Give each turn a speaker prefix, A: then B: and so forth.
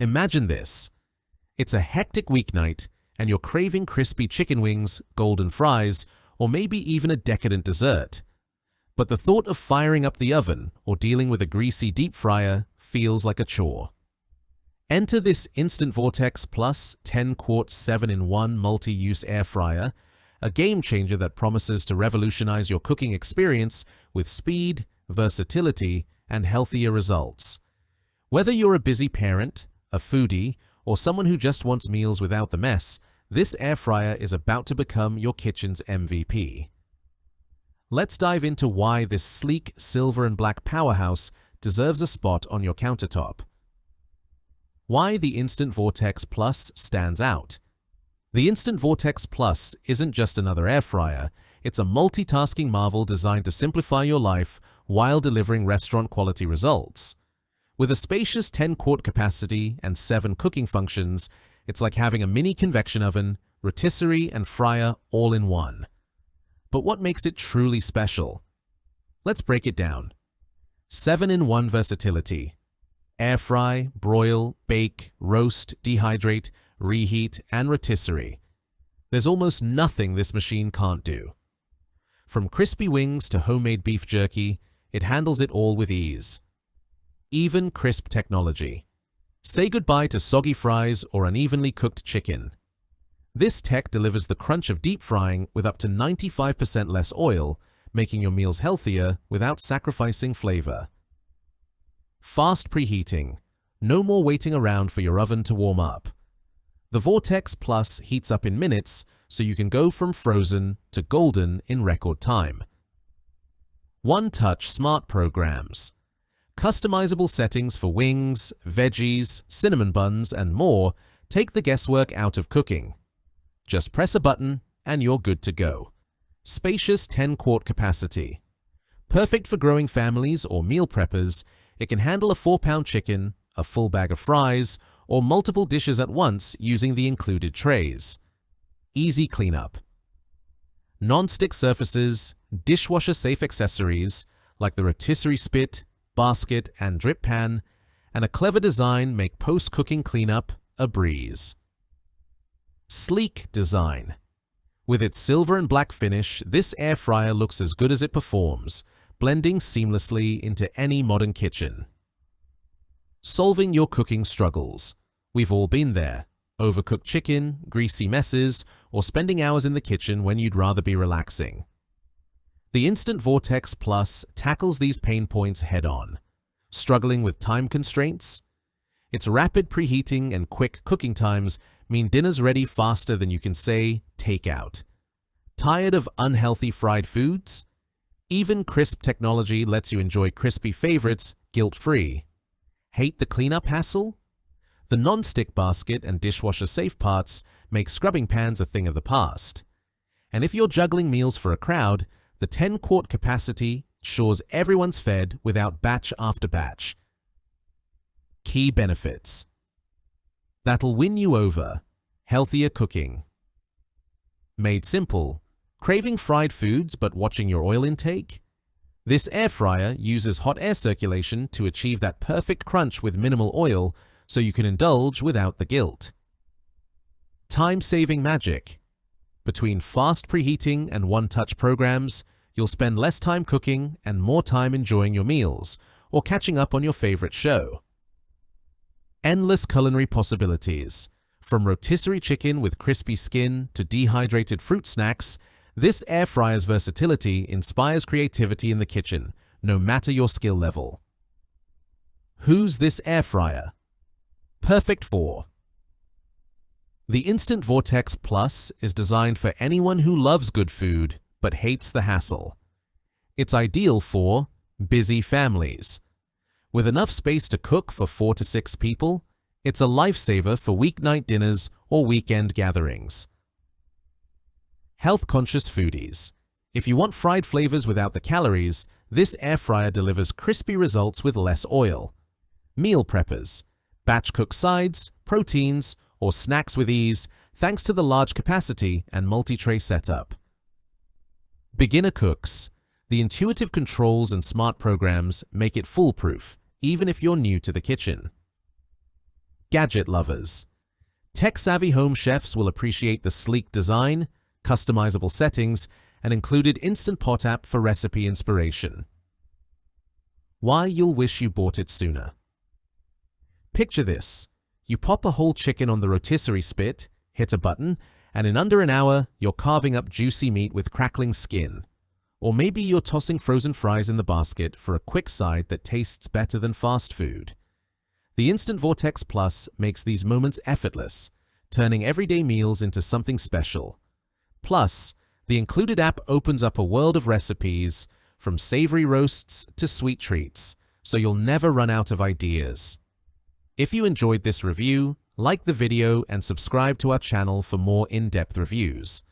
A: Imagine this. It's a hectic weeknight, and you're craving crispy chicken wings, golden fries, or maybe even a decadent dessert. But the thought of firing up the oven or dealing with a greasy deep fryer feels like a chore. Enter this Instant Vortex Plus 10-quart 7-in-1 multi-use air fryer, a game changer that promises to revolutionize your cooking experience with speed, versatility, and healthier results. Whether you're a busy parent, a foodie, or someone who just wants meals without the mess, this air fryer is about to become your kitchen's MVP. Let's dive into why this sleek silver and black powerhouse deserves a spot on your countertop. Why the Instant Vortex Plus stands out. The Instant Vortex Plus isn't just another air fryer, it's a multitasking marvel designed to simplify your life while delivering restaurant-quality results. With a spacious 10-quart capacity and 7 cooking functions, it's like having a mini convection oven, rotisserie, and fryer all in one. But what makes it truly special? Let's break it down. 7-in-1 versatility. Air fry, broil, bake, roast, dehydrate, reheat, and rotisserie. There's almost nothing this machine can't do. From crispy wings to homemade beef jerky, it handles it all with ease. EvenCrisp technology. Say goodbye to soggy fries or unevenly cooked chicken. This tech delivers the crunch of deep frying with up to 95% less oil, making your meals healthier without sacrificing flavor. Fast preheating. No more waiting around for your oven to warm up. The Vortex Plus heats up in minutes, so you can go from frozen to golden in record time. One-touch smart programs. Customizable settings for wings, veggies, cinnamon buns, and more take the guesswork out of cooking. Just press a button and you're good to go. Spacious 10-quart capacity. Perfect for growing families or meal preppers, it can handle a 4-pound chicken, a full bag of fries, or multiple dishes at once using the included trays. Easy cleanup. Non-stick surfaces, dishwasher-safe accessories like the rotisserie spit, basket, and drip pan, and a clever design make post-cooking cleanup a breeze. Sleek design. With its silver and black finish, this air fryer looks as good as it performs, blending seamlessly into any modern kitchen. Solving your cooking struggles. We've all been there. Overcooked chicken, greasy messes, or spending hours in the kitchen when you'd rather be relaxing. The Instant Vortex Plus tackles these pain points head-on. Struggling with time constraints? Its rapid preheating and quick cooking times mean dinner's ready faster than you can say, take out. Tired of unhealthy fried foods? EvenCrisp technology lets you enjoy crispy favorites guilt-free. Hate the cleanup hassle? The non-stick basket and dishwasher-safe parts make scrubbing pans a thing of the past. And if you're juggling meals for a crowd, the 10-quart capacity ensures everyone's fed without batch after batch. Key benefits. That'll win you over. Healthier cooking. Made simple. Craving fried foods but watching your oil intake? This air fryer uses hot air circulation to achieve that perfect crunch with minimal oil, so you can indulge without the guilt. Time-saving magic. Between fast preheating and one-touch programs, you'll spend less time cooking and more time enjoying your meals or catching up on your favorite show. Endless culinary possibilities. From rotisserie chicken with crispy skin to dehydrated fruit snacks, this air fryer's versatility inspires creativity in the kitchen, no matter your skill level. Who's this air fryer? Perfect for. The Instant Vortex Plus is designed for anyone who loves good food but hates the hassle. It's ideal for busy families. With enough space to cook for 4 to 6 people, it's a lifesaver for weeknight dinners or weekend gatherings. Health-conscious foodies. If you want fried flavors without the calories, this air fryer delivers crispy results with less oil. Meal preppers. Batch cook sides, proteins, or snacks with ease thanks to the large capacity and multi-tray setup. Beginner cooks. The intuitive controls and smart programs make it foolproof, even if you're new to the kitchen. Gadget lovers. Tech-savvy home chefs will appreciate the sleek design, customizable settings, and included Instant Pot app for recipe inspiration. Why you'll wish you bought it sooner. Picture this. You pop a whole chicken on the rotisserie spit, hit a button, and in under an hour, you're carving up juicy meat with crackling skin. Or maybe you're tossing frozen fries in the basket for a quick side that tastes better than fast food. The Instant Vortex Plus makes these moments effortless, turning everyday meals into something special. Plus, the included app opens up a world of recipes, from savory roasts to sweet treats, so you'll never run out of ideas. If you enjoyed this review, like the video and subscribe to our channel for more in-depth reviews.